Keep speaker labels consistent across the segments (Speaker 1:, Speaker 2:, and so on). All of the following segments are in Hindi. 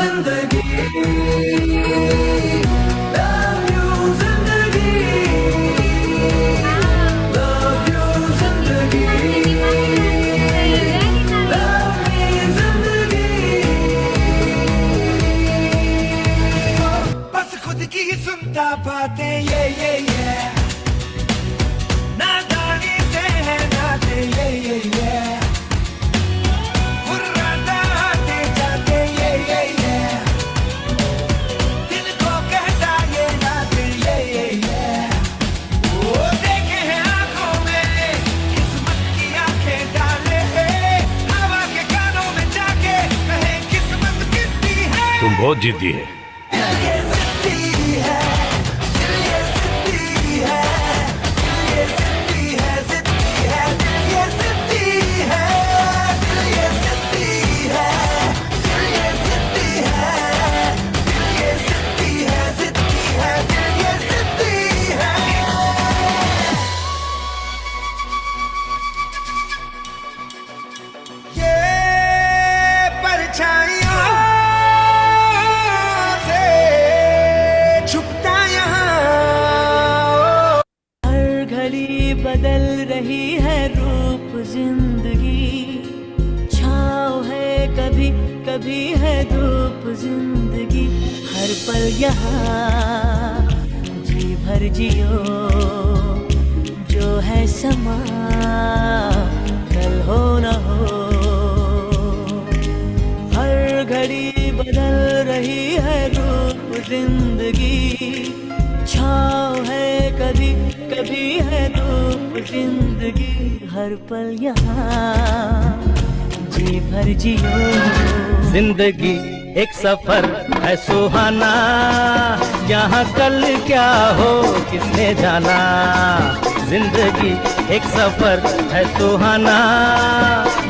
Speaker 1: जिंदगी, love you जिंदगी, love you जिंदगी, love me जिंदगी। बस खुद की सुनता बातें ये नादानी से है नाते ये हुर्राता आते जाते ये दिल को कहता ये नाते ये वो देखे हैं आंखों में किस्मत की आंखें डाले हवा के कानों में जाके कहे किस्मत कितनी है।
Speaker 2: तुम बहुत जिद्दी है।
Speaker 3: बदल रही है रूप जिंदगी, छाँव है कभी कभी है धूप जिंदगी, हर पल यहाँ जी भर जियो, जो है समा कल हो न हो। हर घड़ी बदल रही है रूप जिंदगी, छाँव है कभी कभी है धूप जिंदगी, हर पल यहाँ जी भर जियो।
Speaker 4: जिंदगी एक सफर है सुहाना, यहाँ कल क्या हो किसने जाना। जिंदगी एक सफर है सुहाना,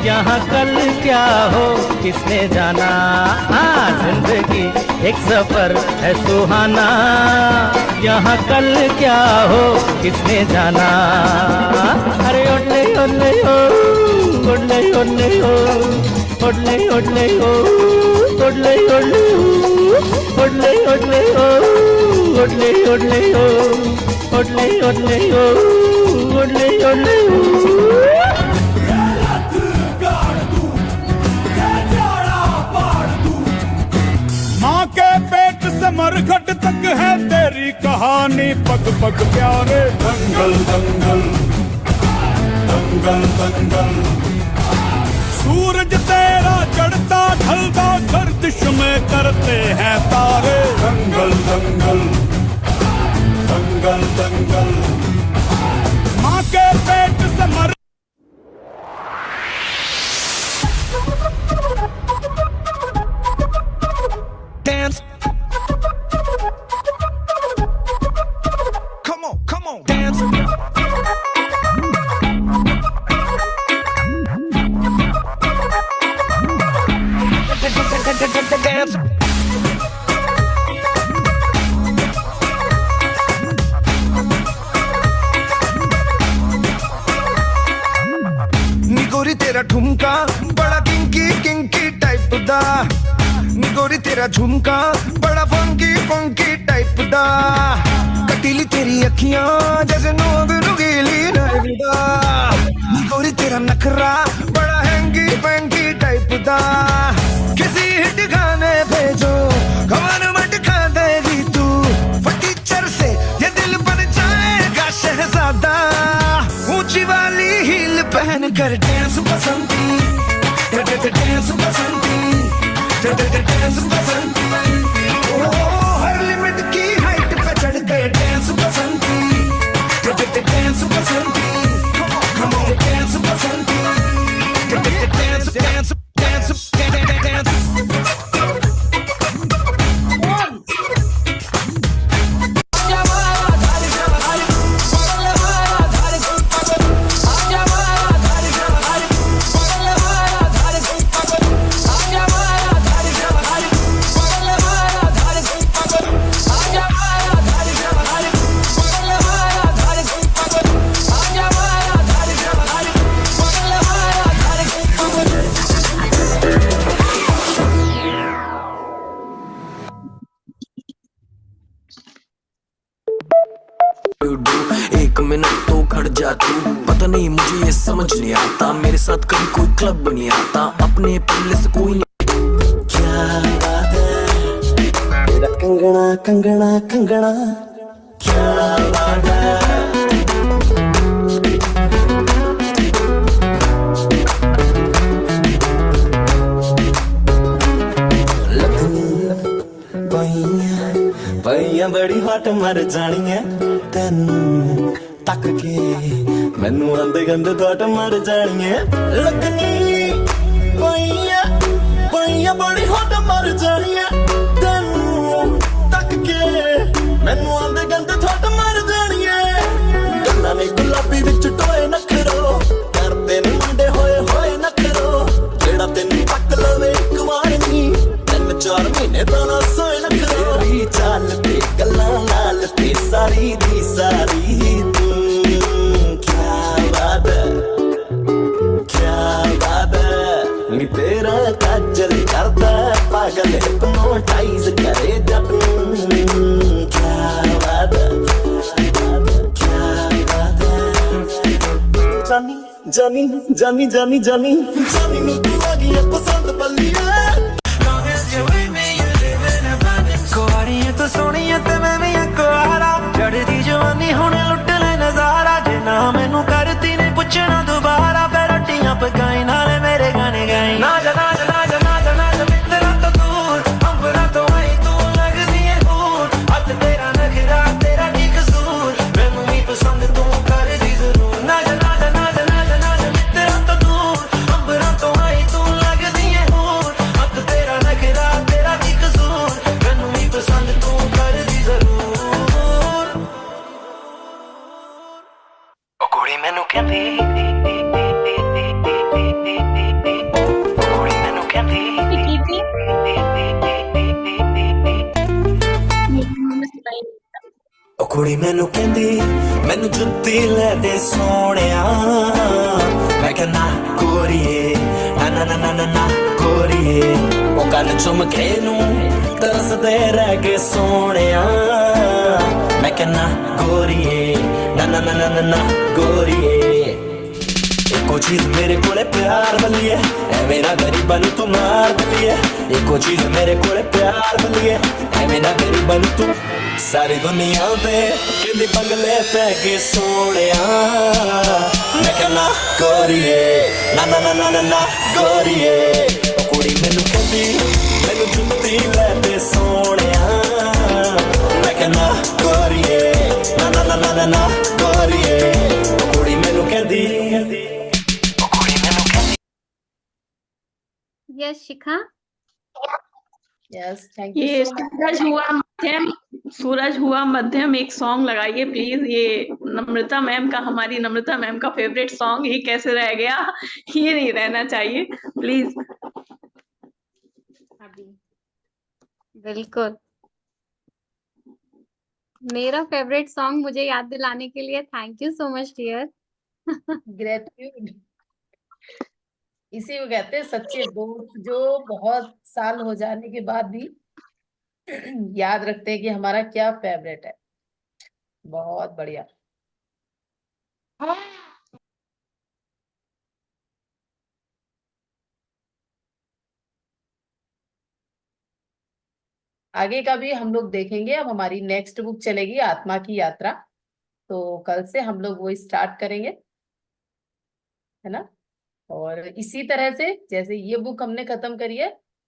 Speaker 4: यहाँ कल क्या हो किसने जाना। हाँ, जिंदगी एक सफर है सुहाना, यहाँ कल क्या हो किसने जाना। अरे ओडले ओडले ओ, ओडले ओडले ओ, ओडले ओडले ओ, ओडले ओडले ओ, ओडले ओडले ओ, ओडले ओडले ओ, ओडले ओडले ओ, ओडले ओडले ओ।
Speaker 5: माँ के पेट से मरघट तक है तेरी कहानी, पग पग प्यारे। दंगल दंगल दंगल दंगल, सूरज तेरा चढ़ता ढलता गर्दिश में करते हैं तारे। दंगल दंगल दंगल दंगल, माँ के पेट से मर
Speaker 1: dance. Come on, dance. Dance. निगोरी तेरा ठुमका बड़ा किंकी किंकी टाइप दा, निगोरी तेरा झुमका बड़ा फंकी फंकी टाइप दा, कटीली तेरी अखियां जैसे नोग नुगीली नाइफ दा, निगोरी तेरा नखरा बड़ा हैंगी पैंकी टाइप दा। किसी हिट गाने भेजो कौन मटका देगी तू, फटीचर से ये दिल बन जाएगा शहजादा। ऊंची वाली हील पहन कर डांस बसंती, डांस बसंती, डांस बसंती। ओ हर लिमिट की हाइट पे चढ़ गए dance Basanti, dance Basanti. Come on dance Basanti, dance dance dance dance.
Speaker 2: You do, 1 minute तो खड़ जा तू। पता नहीं मुझे ये समझ नहीं आता, मेरे साथ कभी कोई क्लब नहीं आता, अपने पल्ले से कोई नहीं। क्या बात है तेरा कंगना कंगना कंगना, क्या बात है। ਪਈਆਂ ਬੜੀ ਹਟ ਮਰ ਜਾਣੀਆਂ ਤੈਨੂੰ ਤੱਕ ਕੇ, ਮੈਨੂੰ ਆਂਦੇ ਗੰਦੇ ਥੋਟ ਮਰ ਜਾਣੀਆਂ ਲੱਗਣੀ। ਪਈਆਂ ਬੜੀ ਹਟ ਮਰ ਜਾਣੀਆਂ ਤੈਨੂੰ ਤੱਕ ਕੇ, ਮੈਨੂੰ ਆਂਦੇ ਗੰਦੇ ਥੋਟ ਮਰ ਜਾਣੀਆਂ। ਗੱਲਾਂ ਨੇ ਗੁਲਾਬੀ ਵਿੱਚ ਟੋਏ ਨਖਰੋ, ਕਰਦੇ ਨੇ ਮੁੰਡੇ ਹੋਏ ਹੋਏ ਨਖਰੋ, ਜਿਹੜਾ ਤੈਨੂੰ ਤੱਕ ਲਵੇ ਇੱਕ ਵਾਰ ਨਹੀਂ, 3-4 ਮਹੀਨੇ ਤਾਂ ਨਾ ਸੋਏ ਨਖਰੋ। ਤੇਰੀ ਚਾਲ ਤੇ ਗੱਲਾਂ ਨਾਲ ਤੇ ਸਾਰੀ ਦੀ ਸਾਰੀ ਤੂੰ, ਕਿਆ ਬਾਤ ਹੈ ਕਿਆ ਬਾਤ ਹੈ। ਨੀ ਤੇਰਾ ਕਾਜਲ ਕਰਦਾ ਪਾਗਲ ਹਿਪਨੋਟਾਈਜ਼ ਕਰੇ ਜੱਟ ਨੂੰ, ਕਿਆ ਬਾਤ ਹੈ ਕਿਆ ਬਾਤ ਹੈ। ਜਾਨੀ ਜਾਨੀ ਜਾਨੀ ਜਾਨੀ ਜਾਨੀ ਜਾਨੀ ਨੂੰ ਤੂੰ ਆ ਗਈ ਹੈ ਪਸੰਦ ਬੱਲੀਏ।
Speaker 6: ਕੁਆਰੀਆਂ ਤੋਂ ਸੋਹਣੀਆਂ ਤੇ ਮੈਂ ਵੀ ਆ ਕੁਆਰਾ, ਚੜਦੀ ਜਵਾਨੀ ਹੁਣ ਲੁੱਟ ਲੈ ਨਜ਼ਾਰਾ, ਜੇ ਨਾ ਮੈਨੂੰ ਕਰਤੀ ਨੇ ਪੁੱਛਣਾ ਦੁਬਾਰਾ, ਫਿਰ ਰੋਟੀਆਂ ਪਕਾਈ ਨਾਲੇ ਮੇਰੇ ਗਾਣੇ ਗਾਈ। ਨਾ ਜਾ ਨਾ ਜਾ ਨਾ ਜਾ ਨਾ ਜਾ ਨਾ ਜਾ ਮਿੱਤਰਾਂ ਤੋਂ ਦੂਰ, ਅੰਬਰਾਂ ਤੋਂ ਆਈ ਤੂੰ ਲੱਗਦੀ ਏ ਹੂਰ, ਅੱਜ ਤੇਰਾ ਨਖਰਾ ਤੇਰਾ ਕੀ ਕਸੂਰ, ਮੈਨੂੰ ਵੀ ਪਸੰਦ ਤੂੰ ਕਰਦੀ ਜ਼ਰੂਰ। ਨਾ ਜਾ ਨਾ ਜਾ ਨਾ ਜਾ ਨਾ ਜਾ ਨਾ ਜਾ ਮਿੱਤਰਾਂ ਤੋਂ ਦੂਰ, ਅੰਬਰਾਂ ਤੋਂ ਆਈ ਤੂੰ ਲੱਗਦੀ ਏ ਹੂਰ, ਅੱਜ ਤੇਰਾ ਨਖਰਾ ਤੇਰਾ ਕੀ ਕਸੂਰ, ਮੈਨੂੰ ਵੀ ਪਸੰਦ ਤੂੰ ਕਰਦੀ ਜ਼ਰੂਰ। ਉਹ ਕੁੜੀ ਮੈਨੂੰ ਕਹਿੰਦੀ, ਕੁੜੀ ਮੈਨੂੰ ਕਹਿੰਦੀ,
Speaker 2: ਉਹ ਕੁੜੀ ਮੈਨੂੰ ਕਹਿੰਦੀ ਮੈਨੂੰ ਜੁੱਤੀ ਲੈ ਦੇ ਸੋਹਣਿਆ, ਮੈਂ ਕਹਿੰਦਾ ਕੋਰੀਏ ਨਾ ਨਾ ਨਾ ਨਾ ਨਾ ਕੋਰੀਏ, ਉਹ ਕੰਨ ਚੁੰਮ ਕੇ ਨੂੰ ਤਰਸਦੇ ਰਹਿ ਗਏ ਸੋਹਣਿਆ, ਮੈਂ ਕਹਿੰਦਾ ਕੋਰੀਏ ਨਾ ਨਾ ਨਾ ਨਾ ਨਾ ਕੋਰੀਏ। ਇੱਕੋ ਚੀਜ਼ ਮੇਰੇ ਕੋਲੇ ਪਿਆਰ ਬੱਲੀਏ, ਐਵੇਂ ਨਾ ਗਰੀਬਾਂ ਨੂੰ ਤੂੰ ਮਾਰ ਬੱਲੀਏ, ਇੱਕੋ ਚੀਜ਼ ਮੇਰੇ ਕੋਲੇ ਪਿਆਰ ਬੱਲੀਏ, ਐਵੇਂ ਨਾ ਗਰੀਬਾਂ ਨੂੰ ਤੂੰ। ਸਾਰੀ ਦੁਨੀਆ ਤੇ ਕਹਿੰਦੀ ਬੰਗਲੇ ਪੈ ਕੇ ਸੋਹਣਿਆ, ਮੈਂ ਕਹਿੰਦਾ ਗੋਰੀਏ ਨਾ ਨਾ ਨਾ ਨਾ ਨਾ ਗੋਰੀਏ। ਉਹ ਕੁੜੀ ਮੈਨੂੰ ਕਹਿੰਦੀ ਮੈਨੂੰ ਜੁੱਤੀ ਲੈ ਦੇ ਸੋਹਣਿਆ, ਮੈਂ ਕਹਿੰਦਾ ਗੋਰੀਏ ਨਾ ਨਾ ਨਾ ਨਾ ਨਾ ਗੋਰੀਏ। ਉਹ ਕੁੜੀ ਮੈਨੂੰ ਕਹਿੰਦੀ, ਉਹ ਕੁੜੀ ਮੈਨੂੰ ਕਹਿੰਦੀ।
Speaker 7: Yes Shikha.
Speaker 8: Yes thank you
Speaker 9: ये
Speaker 8: सो मच।
Speaker 9: सूरज हुआ मध्यम, सूरज हुआ मध्यम एक सॉन्ग लगाइए प्लीज। ये नम्रता मैम का, हमारी नम्रता मैम का फेवरेट सॉन्ग, ये कैसे रह गया? ये नहीं रहना चाहिए प्लीज।
Speaker 7: अभी बिल्कुल मेरा फेवरेट सॉन्ग मुझे याद दिलाने के लिए thank you so much dear.
Speaker 8: Gratitude, इसी को कहते हैं सच्चे दोस्त, जो बहुत साल हो जाने के बाद भी याद रखते हैं कि हमारा क्या फेवरेट है। बहुत बढ़िया। आगे का भी हम लोग देखेंगे। अब हमारी नेक्स्ट बुक चलेगी आत्मा की यात्रा, तो कल से हम लोग वो स्टार्ट करेंगे, है ना। और इसी तरह से जैसे ये बुक हमने खत्म करी है,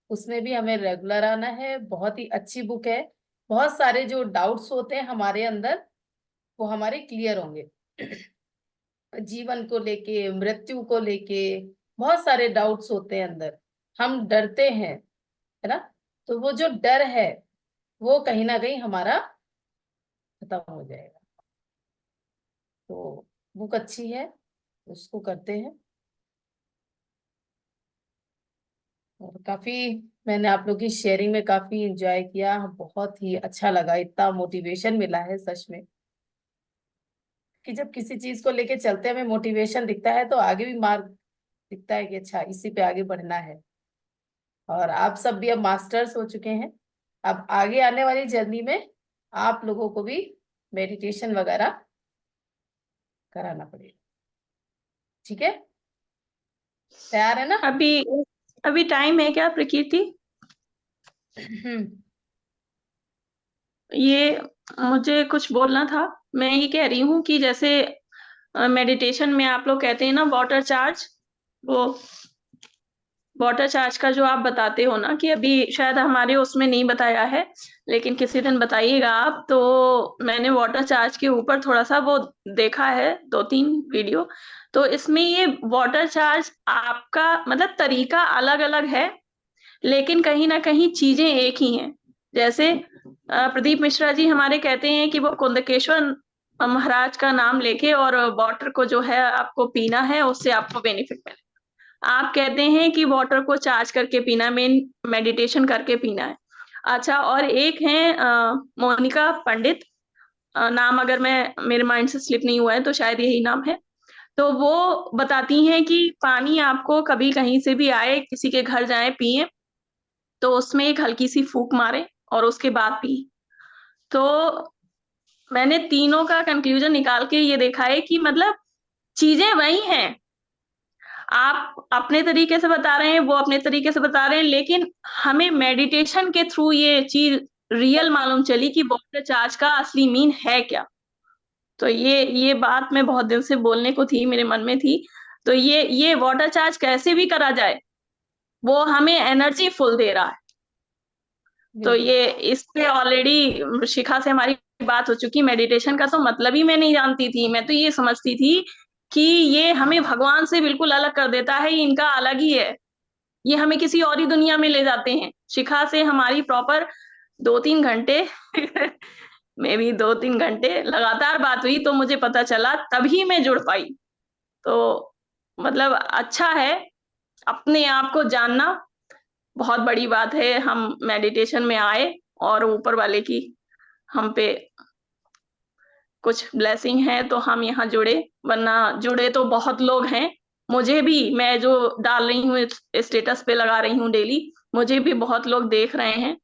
Speaker 8: उसमें भी हमें रेगुलर आना है। बहुत ही अच्छी बुक है, बहुत सारे जो डाउट्स होते हैं हमारे अंदर वो हमारे क्लियर होंगे। जीवन को लेके, मृत्यु को लेके बहुत सारे डाउट्स होते हैं अंदर, हम डरते हैं, है ना। तो वो जो डर है वो कहीं ना कहीं हमारा खत्म हो जाएगा। तो बुक अच्छी है, उसको करते हैं। और काफी मैंने आप लोग की शेयरिंग में काफी एंजॉय किया, बहुत ही अच्छा लगा, इतना मोटिवेशन मिला है सच में कि जब किसी चीज को लेके चलते हमें मोटिवेशन दिखता है तो आगे भी मार्ग दिखता है कि अच्छा इसी पे आगे बढ़ना है। और आप सब भी अब मास्टर्स हो चुके हैं, अब आगे आने वाली जर्नी में आप लोगों को भी मेडिटेशन वगैरह कराना पड़ेगा। ठीक है, तैयार है ना?
Speaker 9: अभी अभी टाइम है क्या प्रकृति? ये मुझे कुछ बोलना था। मैं ये कह रही हूँ कि जैसे मेडिटेशन में आप लोग कहते हैं ना वाटर चार्ज, वो वाटर चार्ज का जो आप बताते हो ना कि अभी शायद हमारे उसमें नहीं बताया है, लेकिन किसी दिन बताइएगा आप। तो मैंने वाटर चार्ज के ऊपर थोड़ा-सा वो देखा है 2-3 वीडियो। तो इसमें ये वाटर चार्ज आपका मतलब तरीका अलग-अलग है, लेकिन कहीं न कहीं चीज़ें एक ही हैं। जैसे प्रदीप मिश्रा जी हमारे कहते हैं कि वो कुंदकेश्वर महाराज का नाम लेके और वाटर को जो है आपको पीना है, उससे आपको बेनिफिट मिले। आप कहते हैं कि वाटर को चार्ज करके पीना, मेडिटेशन करके पीना है। अच्छा, और एक हैं मोनिका पंडित, नाम अगर मेरे माइंड से स्लिप नहीं हुआ है तो शायद यही नाम है। तो वो बताती हैं कि पानी आपको कभी कहीं से भी आए, किसी के घर जाएँ पिएँ, तो उसमें एक हल्की-सी फूँक मारें और उसके बाद पिएँ। तो मैंने तीनों का कंक्लूज़न निकाल के ये देखा है कि मतलब चीज़ें वही हैं। आप अपने तरीके से बता रहे हैं, वो अपने तरीके से बता रहे हैं, लेकिन हमें मेडिटेशन के थ्रू ये चीज़ रियल मालूम चली कि वाटर चार्ज का असली मीन है क्या? तो ये बात मैं बहुत दिन से बोलने को थी, मेरे मन में थी। तो ये वाटर चार्ज कैसे भी करा जाए, वो हमें एनर्जी फुल दे रहा है। तो
Speaker 8: बिल्कुल।
Speaker 9: ये इस पे ऑलरेडी शिखा से हमारी बात हो चुकी। मेडिटेशन का तो मतलब ही मैं नहीं जानती थी। मैं तो ये समझती थी कि ये हमें भगवान से बिल्कुल अलग कर देता है, ये इनका अलग ही है। ये हमें किसी और ही दुनिया में ले जाते हैं। शिखा से हमारी प्रॉपर 2-3 घंटे मे बी 2-3 घंटे लगातार बात हुई, तो मुझे पता चला, तभी मैं जुड़ पाई। तो मतलब अच्छा है, अपने आप को जानना बहुत बड़ी बात है। हम मेडिटेशन में आए और ऊपर वाले की हम पे कुछ ब्लेसिंग है तो हम यहाँ जुड़े, वरना जुड़े तो बहुत लोग हैं। मुझे भी, मैं जो डाल रही हूँ स्टेटस पे लगा रही हूँ डेली, मुझे भी बहुत लोग देख रहे हैं,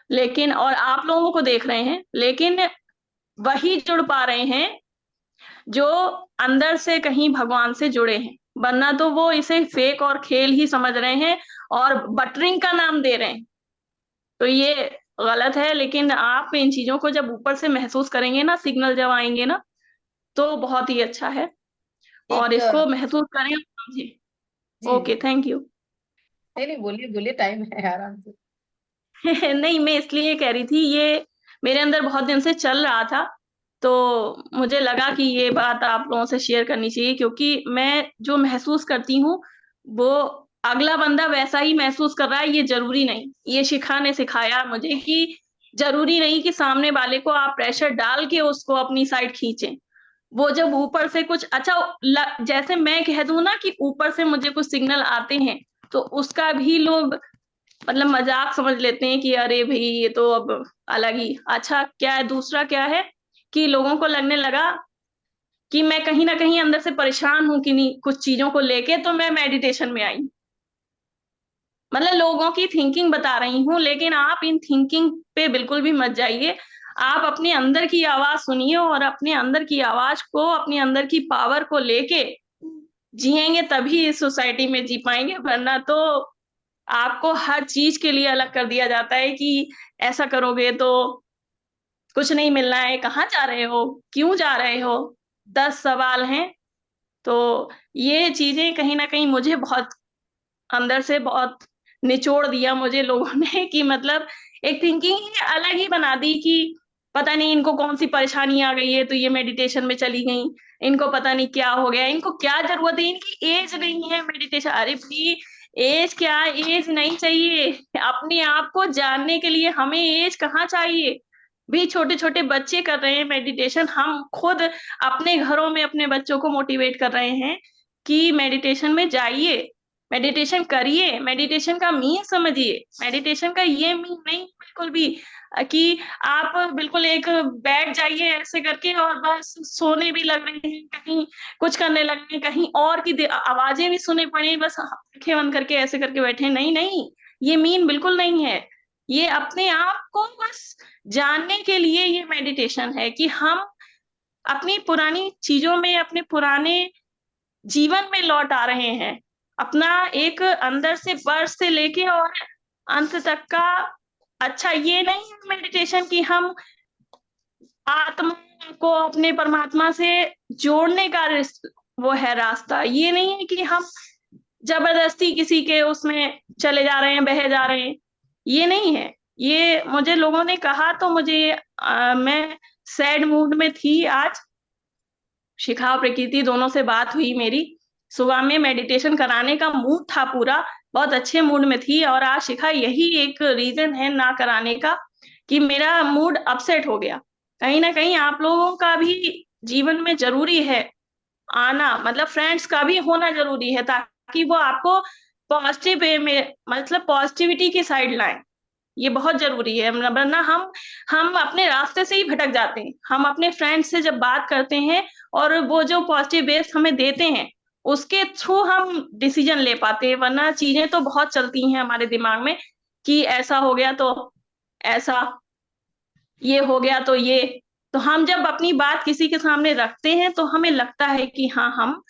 Speaker 9: लेकिन और आप लोगों को देख रहे हैं, लेकिन वही जुड़ पा रहे हैं जो अंदर से कहीं भगवान से जुड़े हैं, वरना तो वो इसे फेक और खेल ही समझ रहे हैं और बटरिंग का नाम दे रहे हैं। तो ये गलत है, लेकिन आप इन चीज़ों को जब ऊपर से महसूस करेंगे ना, सिग्नल जब आएँगे ना, तो बहुत ही अच्छा है और
Speaker 8: एक
Speaker 9: इसको महसूस करें और समझें।
Speaker 8: जी
Speaker 9: ओके,
Speaker 8: जी,
Speaker 9: थैंक यू।
Speaker 8: नहीं नहीं, बोलिए बोलिए, टाइम है, आराम से।
Speaker 9: नहीं, मैं इसलिए कह रही थी, ये मेरे अंदर बहुत दिन से चल रहा था, तो मुझे लगा कि ये बात आप लोगों से शेयर करनी चाहिए, क्योंकि मैं जो महसूस करती हूँ, वो अगला बंदा वैसा ही महसूस कर रहा है, ये ज़रूरी नहीं। ये शिखा ने सिखाया मुझे कि ज़रूरी नहीं कि सामने वाले को आप प्रेशर डाल के उसको अपनी साइड खींचें। वो जब ऊपर से कुछ अच्छा जैसे मैं कह दूँ ना कि ऊपर से मुझे कुछ सिग्नल आते हैं, तो उसका भी लोग मतलब मज़ाक समझ लेते हैं कि अरे भई ये तो अब अलग ही। अच्छा क्या है, दूसरा क्या है कि लोगों को लगने लगा कि मैं कहीं न कहीं अंदर से परेशान हूँ किन्हीं कुछ चीज़ों को लेके, तो मैं मेडिटेशन में आई। मतलब लोगों की थिंकिंग बता रही हूँ, लेकिन आप इन थिंकिंग पे बिल्कुल भी मत जाइए। आप अपने अंदर की आवाज़ सुनिए और अपने अंदर की आवाज़ को, अपने अंदर की पावर को लेके जिएँगे, तभी इस सोसाइटी में जी पाएँगे, वरना तो आपको हर चीज़ के लिए अलग कर दिया जाता है कि ऐसा करोगे तो कुछ नहीं मिलना है, कहाँ जा रहे हो? क्यों जा रहे हो? 10 सवाल हैं। तो ये चीज़ें कहीं न कहीं मुझे बहुत अंदर से बहुत निचोड़ दिया मुझे लोगों ने कि मतलब एक थिंकिंग ही अलग ही बना दी कि पता नहीं इनको कौन-सी परेशानी आ गई है, तो ये मेडिटेशन में चली गईं। इनको पता नहीं क्या हो गया, इनको क्या ज़रूरत है, इनकी ऐज नहीं है मेडिटेशन। अरे भई ऐज क्या, ऐज नहीं चाहिए। अपने आप को जानने के लिए हमें ऐज कहाँ चाहिए? भी छोटे-छोटे बच्चे कर रहे हैं मेडिटेशन, हम खुद अपने घरों में अपने बच्चों को मोटिवेट कर रहे हैं कि मेडिटेशन में जाइए, मेडिटेशन करिए, मेडिटेशन का मीन समझिए। मेडिटेशन का ये मीन नहीं बिल्कुल भी कि आप बिल्कुल एक बैठ जाइए ऐसे करके और बस सोने भी लग रहे हैं, कहीं कुछ करने लगे हैं, कहीं और की आवाज़ें भी सुनी पड़ी, बस आँखें बंद करके ऐसे करके बैठे हैं। नहीं, नहीं, ये मीन बिल्कुल नहीं है। ये अपने आप को बस जानने के लिए ये मेडिटेशन है कि हम अपनी पुरानी चीजों में, अपने पुराने जीवन में लौट आ रहे हैं। अपना एक अंदर से बर्थ से लेके और अंत तक का। अच्छा, ये नहीं है मेडिटेशन कि हम आत्मा को अपने परमात्मा से जोड़ने का वो है रास्ता। ये नहीं है कि हम जबरदस्ती किसी के उसमें चले जा रहे हैं, बहे जा रहे हैं। ये नहीं है। ये मुझे लोगों ने कहा तो मुझे मैं सैड मूड में थी आज। शिखा और प्रकृति दोनों से बात हुई मेरी। सुबह में मेडिटेशन कराने का मूड था पूरा, बहुत अच्छे मूड में थी। और आज शिखा यही एक रीजन है ना कराने का कि मेरा मूड अपसेट हो गया। कहीं ना कहीं आप लोगों का भी जीवन में जरूरी है आना, मतलब फ्रेंड्स का भी होना जरूरी है, ताकि वो आपको पॉजिटिव वे में, मतलब पॉजिटिविटी की साइड लाएं। ये बहुत जरूरी है, वरना हम अपने रास्ते से ही भटक जाते हैं। हम अपने फ्रेंड से जब बात करते हैं और वो जो पॉजिटिव वेव्स हमें देते हैं, उसके थ्रू हम डिसीजन ले पाते हैं। वरना चीजें तो बहुत चलती हैं हमारे दिमाग में कि ऐसा हो गया तो ऐसा, ये हो गया तो ये। तो हम जब अपनी बात किसी के सामने रखते हैं तो हमें लगता है कि हाँ, हम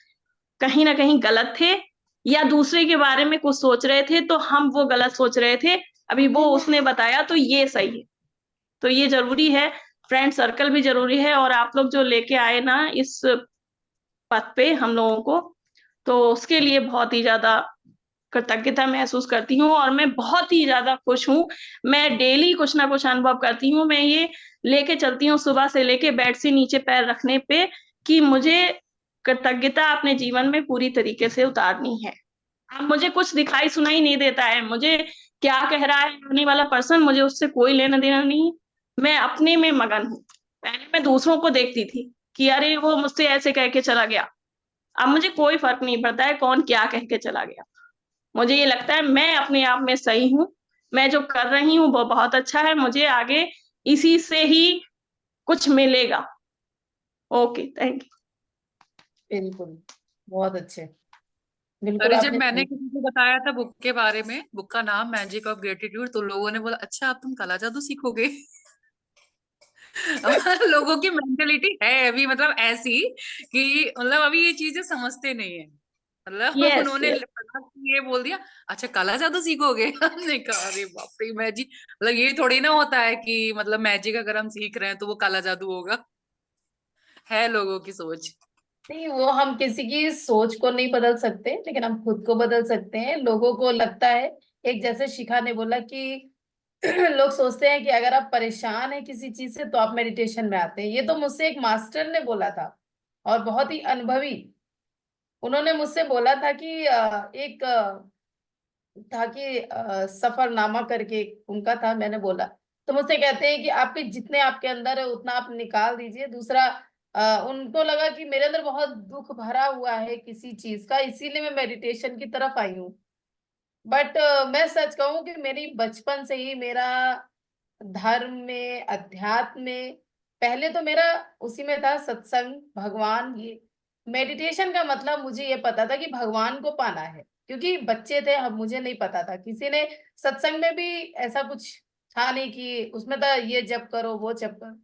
Speaker 9: कहीं ना कहीं गलत थे, या दूसरे के बारे में कुछ सोच रहे थे तो हम वो गलत सोच रहे थे, अभी वो उसने बताया तो ये सही है। तो ये जरूरी है, फ्रेंड सर्कल भी जरूरी है। और आप लोग जो लेके आए ना इस पथ पे हम लोगों को, तो उसके लिए बहुत ही ज्यादा कृतज्ञता महसूस करती हूँ। और मैं बहुत ही ज्यादा खुश हूँ। मैं डेली कुछ ना कुछ अनुभव करती हूँ। मैं ये लेके चलती हूँ सुबह से लेके बेड से नीचे पैर रखने पे कि मुझे कृतज्ञता अपने जीवन में पूरी तरीके से उतारनी है। अब मुझे कुछ दिखाई सुनाई नहीं देता है, मुझे क्या कह रहा है आने वाला पर्सन, मुझे उससे कोई लेना देना नहीं। मैं अपने में मगन हूँ। पहले मैं दूसरों को देखती थी कि अरे वो मुझसे ऐसे कह के चला गया। अब मुझे कोई फर्क नहीं पड़ता है कौन क्या कह के चला गया। मुझे ये लगता है मैं अपने आप में सही हूँ, मैं जो कर रही हूँ वो बहुत अच्छा है, मुझे आगे इसी से ही कुछ मिलेगा। Okay, thank you.
Speaker 8: बिल्कुल, बहुत अच्छे। बिल्कुल
Speaker 10: अरे जब
Speaker 8: आपने
Speaker 10: मैंने
Speaker 8: सही।
Speaker 10: किसी को बताया था बुक के बारे में, बुक का नाम मैजिक ऑफ ग्रेटिट्यूड, तो लोगों ने बोला अच्छा अब तुम काला जादू सीखोगे। लोगों की मेंटेलिटी है अभी मतलब ऐसी कि मतलब अभी ये चीजें समझते नहीं है। मतलब
Speaker 9: यस,
Speaker 10: उन्होंने
Speaker 9: यस।
Speaker 10: ये बोल दिया अच्छा काला जादू सीखोगे। हमने कहा अरे बाप रे मैजिक, मतलब ये थोड़ी ना होता है कि मतलब मैजिक अगर हम सीख रहे हैं तो वो काला जादू होगा। है लोगों की सोच।
Speaker 8: नहीं, वो हम किसी की सोच को नहीं बदल सकते, लेकिन हम खुद को बदल सकते हैं। लोगों को लगता है, एक जैसे शिखा ने बोला कि लोग सोचते हैं कि अगर आप परेशान हैं किसी चीज से तो आप मेडिटेशन में आते हैं। ये तो मुझसे एक मास्टर ने बोला था, और बहुत ही अनुभवी। उन्होंने मुझसे बोला था कि एक था कि सफरनामा करके उनका था। मैंने बोला तो मुझसे कहते हैं कि आपके जितने आपके अंदर है उतना आप निकाल दीजिए। दूसरा, उनको लगा कि मेरे अंदर बहुत दुख भरा हुआ है किसी चीज का, इसीलिए मैं मेडिटेशन की तरफ आई हूँ। बट मैं सच कहूं कि मेरी बचपन से ही मेरा धर्म में, अध्यात्म में, पहले तो मेरा उसी में था, सत्संग, भगवान। ये मेडिटेशन का मतलब मुझे ये पता था कि भगवान को पाना है, क्योंकि बच्चे थे हम, मुझे नहीं पता था। किसी ने सत्संग में भी ऐसा कुछ था नहीं कि उसमें था ये जप करो वो जप करो।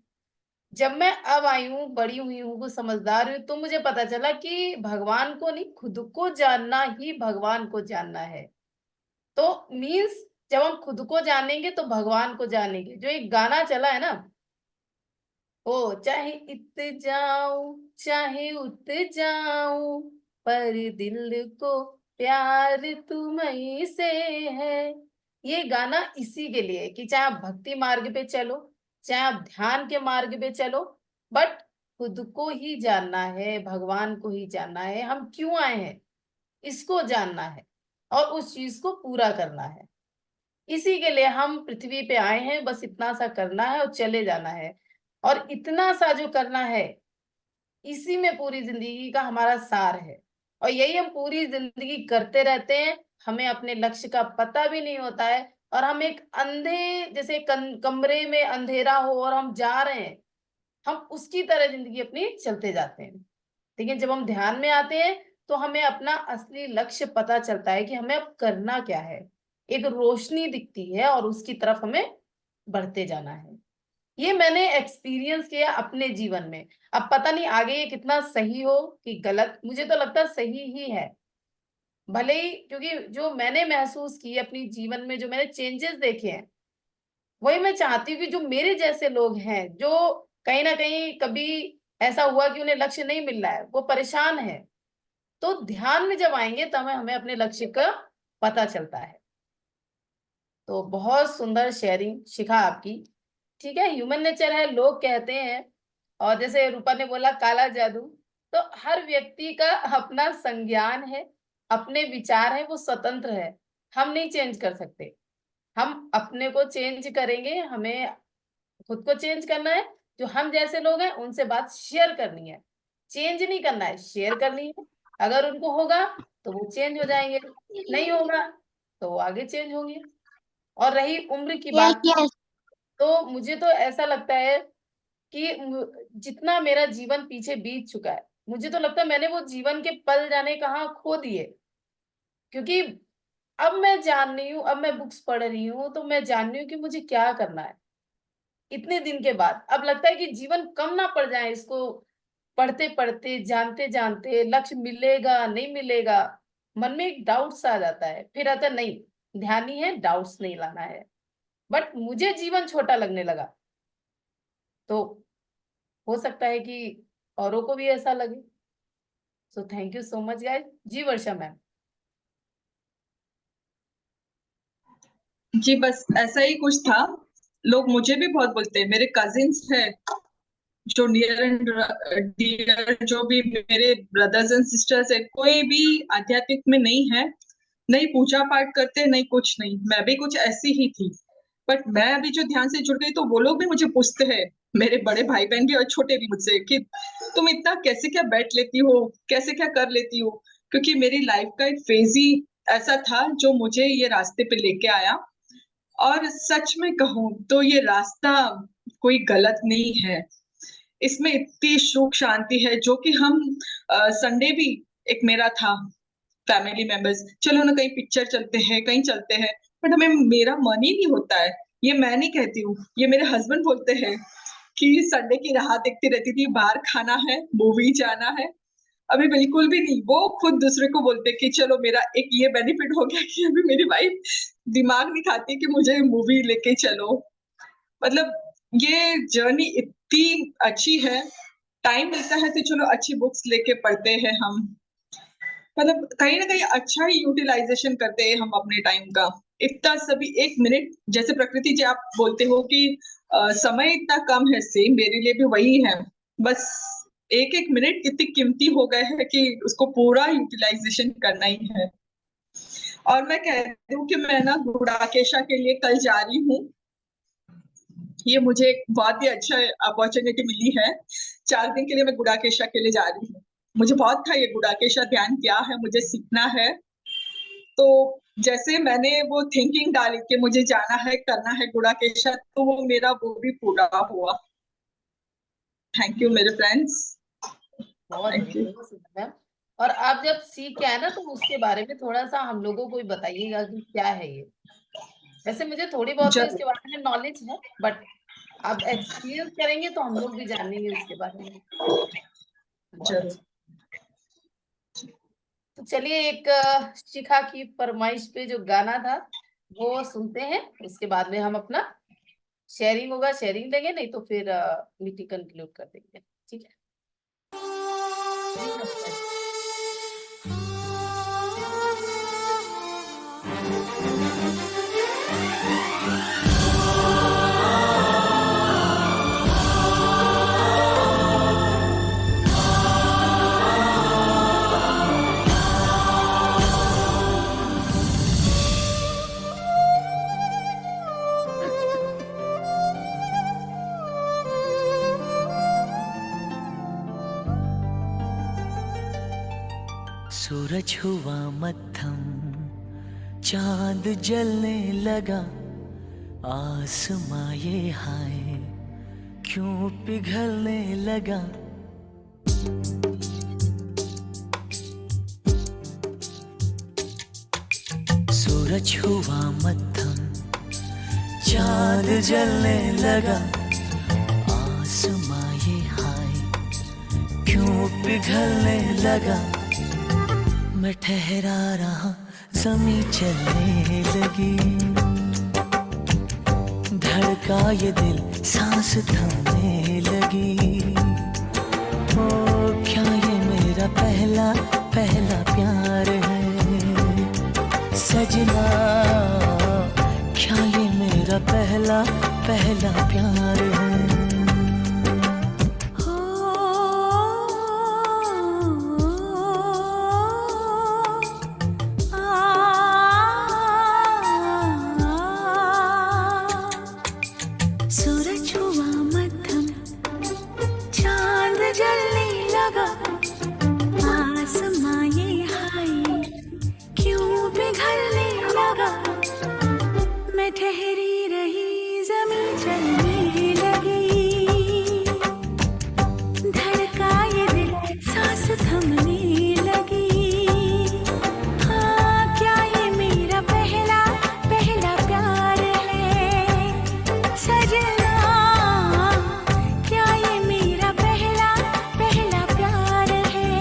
Speaker 8: जब मैं अब आई हूँ, बड़ी हुई हूँ, कुछ समझदार हुई, तो मुझे पता चला कि भगवान को नहीं, खुद को जानना ही भगवान को जानना है। तो मीन्स जब हम खुद को जानेंगे तो भगवान को जानेंगे। जो एक गाना चला है ना, ओ चाहे इत जाऊं चाहे उत जाऊं, पर दिल को प्यार तुम्हीं से है। ये गाना इसी के लिए है कि चाहे आप भक्ति मार्ग पे चलो, चाहे आप ध्यान के मार्ग पे चलो, बट खुद को ही जानना है, भगवान को ही जानना है। हम क्यों आए हैं इसको जानना है, और उस चीज को पूरा करना है। इसी के लिए हम पृथ्वी पे आए हैं, बस इतना सा करना है और चले जाना है। और इतना सा जो करना है, इसी में पूरी जिंदगी का हमारा सार है। और यही हम पूरी जिंदगी करते रहते हैं, हमें अपने लक्ष्य का पता भी नहीं होता है। और हम एक अंधे जैसे कमरे में अंधेरा हो और हम जा रहे हैं, हम उसकी तरह जिंदगी अपनी चलते जाते हैं। लेकिन जब हम ध्यान में आते हैं तो हमें अपना असली लक्ष्य पता चलता है कि हमें अब करना क्या है। एक रोशनी दिखती है और उसकी तरफ हमें बढ़ते जाना है। ये मैंने एक्सपीरियंस किया अपने जीवन में। अब पता नहीं आगे ये कितना सही हो कि गलत, मुझे तो लगता है सही ही है। भले ही, क्योंकि जो मैंने महसूस की अपनी जीवन में, जो मैंने चेंजेस देखे हैं, वही मैं चाहती हूँ कि जो मेरे जैसे लोग हैं, जो कहीं ना कहीं कभी ऐसा हुआ कि उन्हें लक्ष्य नहीं मिल रहा है, वो परेशान है, तो ध्यान में जब आएंगे तब हमें अपने लक्ष्य का पता चलता है। तो बहुत सुंदर शेयरिंग शिखा आपकी। ठीक है, ह्यूमन नेचर है, लोग कहते हैं, और जैसे रूपा ने बोला काला जादू, तो हर व्यक्ति का अपना संज्ञान है, अपने विचार है, वो स्वतंत्र है, हम नहीं चेंज कर सकते। हम अपने को चेंज करेंगे, हमें खुद को चेंज करना है। जो हम जैसे लोग हैं उनसे बात शेयर करनी है, चेंज नहीं करना है, शेयर करनी है। अगर उनको होगा तो वो चेंज हो जाएंगे, नहीं होगा तो वो आगे चेंज होंगे। और रही उम्र की बात, तो मुझे तो ऐसा लगता है कि जितना मेरा जीवन पीछे बीत चुका है, मुझे तो लगता है मैंने वो जीवन के पल जाने कहाँ खो दिए। क्योंकि अब मैं जान रही हूँ, अब मैं बुक्स पढ़ रही हूँ, तो मैं जान रही हूँ कि मुझे क्या करना है। इतने दिन के बाद अब लगता है कि जीवन कम ना पड़ जाए इसको पढ़ते पढ़ते, जानते जानते, लक्ष्य मिलेगा नहीं मिलेगा, मन में एक डाउट सा आ जाता है। फिर आता है नहीं, ध्यान ही है, डाउट्स नहीं लाना है। बट मुझे जीवन छोटा लगने लगा, तो हो सकता है कि औरों को भी ऐसा लगे। So thank you so much guys. जी वर्षा मैम।
Speaker 11: जी बस ऐसा ही कुछ था। लोग मुझे भी बहुत बोलते हैं, मेरे कजिन्स हैं जो नियर एंड डियर, जो भी मेरे ब्रदर्स एंड सिस्टर्स है, कोई भी आध्यात्मिक में नहीं है, नहीं पूजा पाठ करते, नहीं कुछ नहीं। मैं भी कुछ ऐसी ही थी, बट मैं अभी जो ध्यान से जुड़ गई तो वो लोग भी मुझे पूछते हैं, मेरे बड़े भाई बहन भी और छोटे भी मुझसे, कि तुम इतना कैसे क्या बैठ लेती हो, कैसे क्या कर लेती हो। क्योंकि मेरी लाइफ का एक फेज ही ऐसा था जो मुझे ये रास्ते पे लेके आया। और सच में कहूँ तो ये रास्ता कोई गलत नहीं है, इसमें इतनी सुख शांति है, जो कि हम संडे भी एक मेरा था, फैमिली मेंबर्स चलो ना कहीं पिक्चर चलते हैं, कहीं चलते हैं, बट हमें, मेरा मन ही नहीं होता है। ये मैं नहीं कहती हूँ, ये मेरे हस्बैंड बोलते हैं कि संडे की राह देखती रहती थी, बाहर खाना है, मूवी जाना है। अभी बिल्कुल भी नहीं, वो खुद दूसरे को बोलते कि चलो, मेरा एक ये बेनिफिट हो गया कि अभी मेरी वाइफ दिमाग नहीं खाती कि मुझे मूवी लेके चलो। मतलब ये जर्नी इतनी अच्छी है, टाइम मिलता है तो चलो अच्छी बुक्स लेके पढ़ते हैं हम, मतलब कहीं ना कहीं अच्छा ही यूटिलाइजेशन करते हैं हम अपने टाइम का। इतना सभी एक मिनट, जैसे प्रकृति जी आप बोलते हो कि समय इतना कम है, सेम मेरे लिए भी वही है। बस एक एक मिनट इतनी कीमती हो गए है कि उसको पूरा यूटिलाइजेशन करना ही है। और मैं कहती हूँ कि मैं ना गुड़ाकेशा के लिए कल जा रही हूँ। ये मुझे एक बहुत ही अच्छा अपॉर्चुनिटी मिली है, 4 दिन के लिए मैं गुड़ाकेशा के लिए जा रही हूँ। मुझे बहुत था ये गुड़ाकेशा ध्यान क्या है, मुझे सीखना है। तो जैसे मैंने वो थिंकिंग डाली कि मुझे जाना है, करना है गुड़ाकेशा, तो वो मेरा वो भी पूरा हुआ। थैंक यू मेरे फ्रेंड्स।
Speaker 8: बहुत बढ़िया। और आप जब सीख के आए ना, तो उसके बारे में थोड़ा सा हम लोगों को भी बताइएगा कि क्या है ये। वैसे मुझे थोड़ी बहुत तो इसके बारे में नॉलेज है, बट आप एक्सपीरियंस करेंगे तो हम लोग भी जानेंगे इसके बारे में। तो चलिए, एक शिखा की फरमाइश पे जो गाना था वो सुनते हैं, उसके बाद में हम अपना शेयरिंग होगा, शेयरिंग देंगे, नहीं तो फिर मीटिंग कंक्लूड कर देंगे। ठीक है।
Speaker 3: सूरज हुआ मत्थम, चांद जलने लगा, आसमां ये हाय क्यों पिघलने लगा। सूरज हुआ मत्थम, चांद जलने लगा, क्यों पिघलने लगा, मैं ठहरा रहा जमी चलने लगी, धड़का ये दिल सांस थमने लगी। ओ क्या ये मेरा पहला पहला प्यार है सजना, क्या ये मेरा पहला पहला प्यार है। सूरज हुआ मध्यम, चांद जलने लगा, आसमां ये हाय क्यों पिघलने लगा, मैं ठहरी रही ज़मीं चलने लगी, धड़का ये दिल सांस थमने लगी। हाँ क्या ये मेरा पहला पहला प्यार है सजना, क्या ये मेरा पहला पहला प्यार है।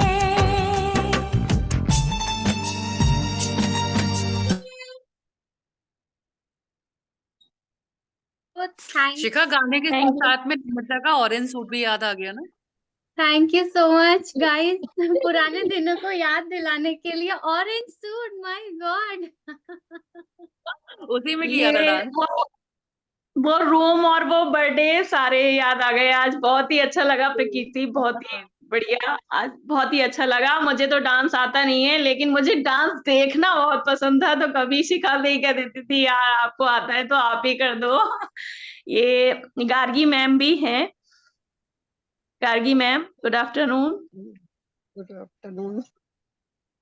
Speaker 7: तो थैंक
Speaker 10: शिखा, गाने के
Speaker 9: Thank you.
Speaker 10: साथ में निमिषा का ऑरेंज सूट भी याद आ गया ना?
Speaker 7: यू सो मच गाइस, पुराने दिनों को याद दिलाने के लिए ऑरेंज सूट, माय गॉड।
Speaker 10: उसी में किया था
Speaker 9: ये
Speaker 10: डांस।
Speaker 9: वो रूम और वो बर्थडे सारे याद आ गए आज। बहुत ही अच्छा लगा प्रकृति, बहुत ही बढ़िया, आज बहुत ही अच्छा लगा। मुझे तो डांस आता नहीं है, लेकिन मुझे डांस देखना बहुत पसंद था, तो कभी शिखा से ही कह देती थी यार आपको आता है तो आप ही कर दो। ये गार्गी मैम भी हैं। Gargi ma'am, good afternoon.
Speaker 12: Good afternoon.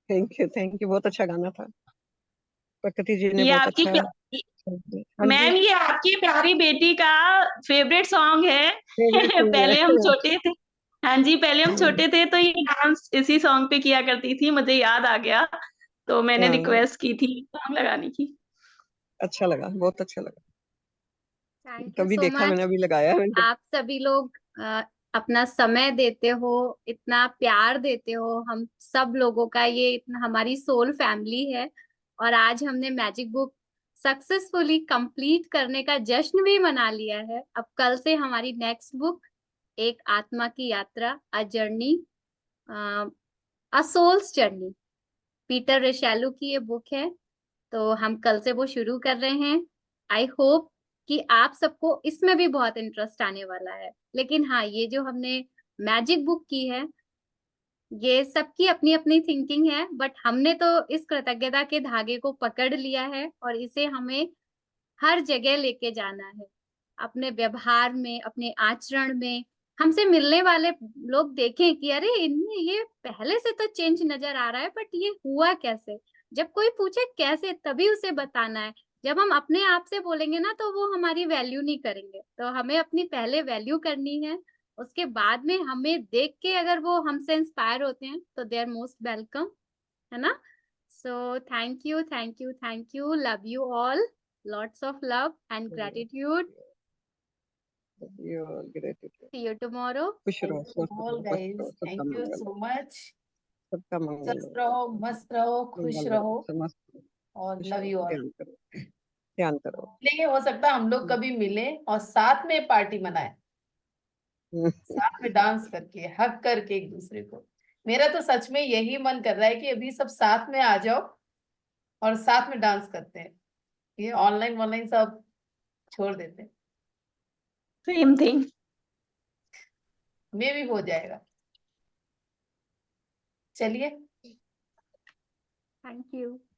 Speaker 12: Thank you, बहुत अच्छा गाना था, प्रकृति जी ने
Speaker 9: ये
Speaker 12: बहुत
Speaker 9: आपकी
Speaker 12: अच्छा। हाँ
Speaker 9: मैम,
Speaker 12: जी,
Speaker 9: ये आपकी प्यारी बेटी का फेवरेट सॉन्ग है।
Speaker 12: favorite song
Speaker 9: पहले हम
Speaker 12: है।
Speaker 9: छोटे थे, हाँ जी, पहले हम छोटे थे तो ये डांस इसी सॉन्ग पे किया करती थी, मुझे याद आ गया, तो मैंने
Speaker 12: हाँ,
Speaker 9: रिक्वेस्ट की थी सॉन्ग लगाने की।
Speaker 12: अच्छा लगा, बहुत अच्छा लगा।
Speaker 7: थैंक यू
Speaker 12: कभी
Speaker 7: सो
Speaker 12: देखा मैंने,
Speaker 7: मच।
Speaker 12: अभी लगाया है मैंने।
Speaker 7: आप सभी लोग अपना समय देते हो, इतना प्यार देते हो, हम सब लोगों का ये इतना हमारी सोल फैमिली है, और आज हमने मैजिक बुक सक्सेसफुली कंप्लीट करने का जश्न भी मना लिया है। अब कल से हमारी नेक्स्ट बुक एक आत्मा की यात्रा, a journey, a soul's journey, Peter Richelieu की ये बुक है, तो हम कल से वो शुरू कर रहे हैं। आई होप कि आप सबको इसमें भी बहुत इंटरेस्ट आने वाला है। लेकिन हाँ, ये जो हमने मैजिक बुक की है, ये सबकी अपनी अपनी थिंकिंग है, बट हमने तो इस कृतज्ञता के धागे को पकड़ लिया है और इसे हमें हर जगह लेके जाना है। अपने व्यवहार में, अपने आचरण में, हमसे मिलने वाले लोग देखें कि अरे इनमें ये पहले से तो चेंज नजर आ रहा है, बट ये हुआ कैसे? जब कोई पूछे कैसे, तभी उसे बताना है। जब हम अपने आप से बोलेंगे ना, तो वो हमारी वैल्यू नहीं करेंगे। तो हमें अपनी पहले वैल्यू करनी है, उसके बाद में हमें देख के अगर वो हमसे इंस्पायर होते हैं तो दे आर मोस्ट वेलकम, है ना? सो thank you, thank you, thank you, love you all, lots of love and gratitude.
Speaker 12: You are gratitude।
Speaker 7: See you tomorrow.
Speaker 12: खुश रहो, स्वस्थ
Speaker 8: ऑल
Speaker 12: रहो,
Speaker 8: गाइस,
Speaker 12: मस्त रहो, सबका
Speaker 8: थैंक यू
Speaker 12: मंगल
Speaker 8: सो
Speaker 12: हो,
Speaker 8: मच।
Speaker 12: सबका मंगल
Speaker 8: स्वस्थ
Speaker 12: हो,
Speaker 8: रहो, मस्त रहो, खुश
Speaker 12: मंगल
Speaker 8: रहो,
Speaker 12: समस्त
Speaker 8: और
Speaker 12: खुश
Speaker 8: लव
Speaker 12: रहो,
Speaker 8: यू ऑल।
Speaker 12: ध्यान करो, ध्यान करो।
Speaker 8: लेकिन हो सकता है हम लोग कभी मिले और साथ में पार्टी मनाए, साथ में डांस करके, हक करके एक दूसरे को। मेरा तो सच में यही मन कर रहा है कि अभी सब साथ में आ जाओ और साथ में डांस करते हैं। ये ऑनलाइन सब छोड़ देते हैं,
Speaker 9: सेम थिंग।
Speaker 8: मे भी हो जाएगा। चलिए,
Speaker 7: Thank you.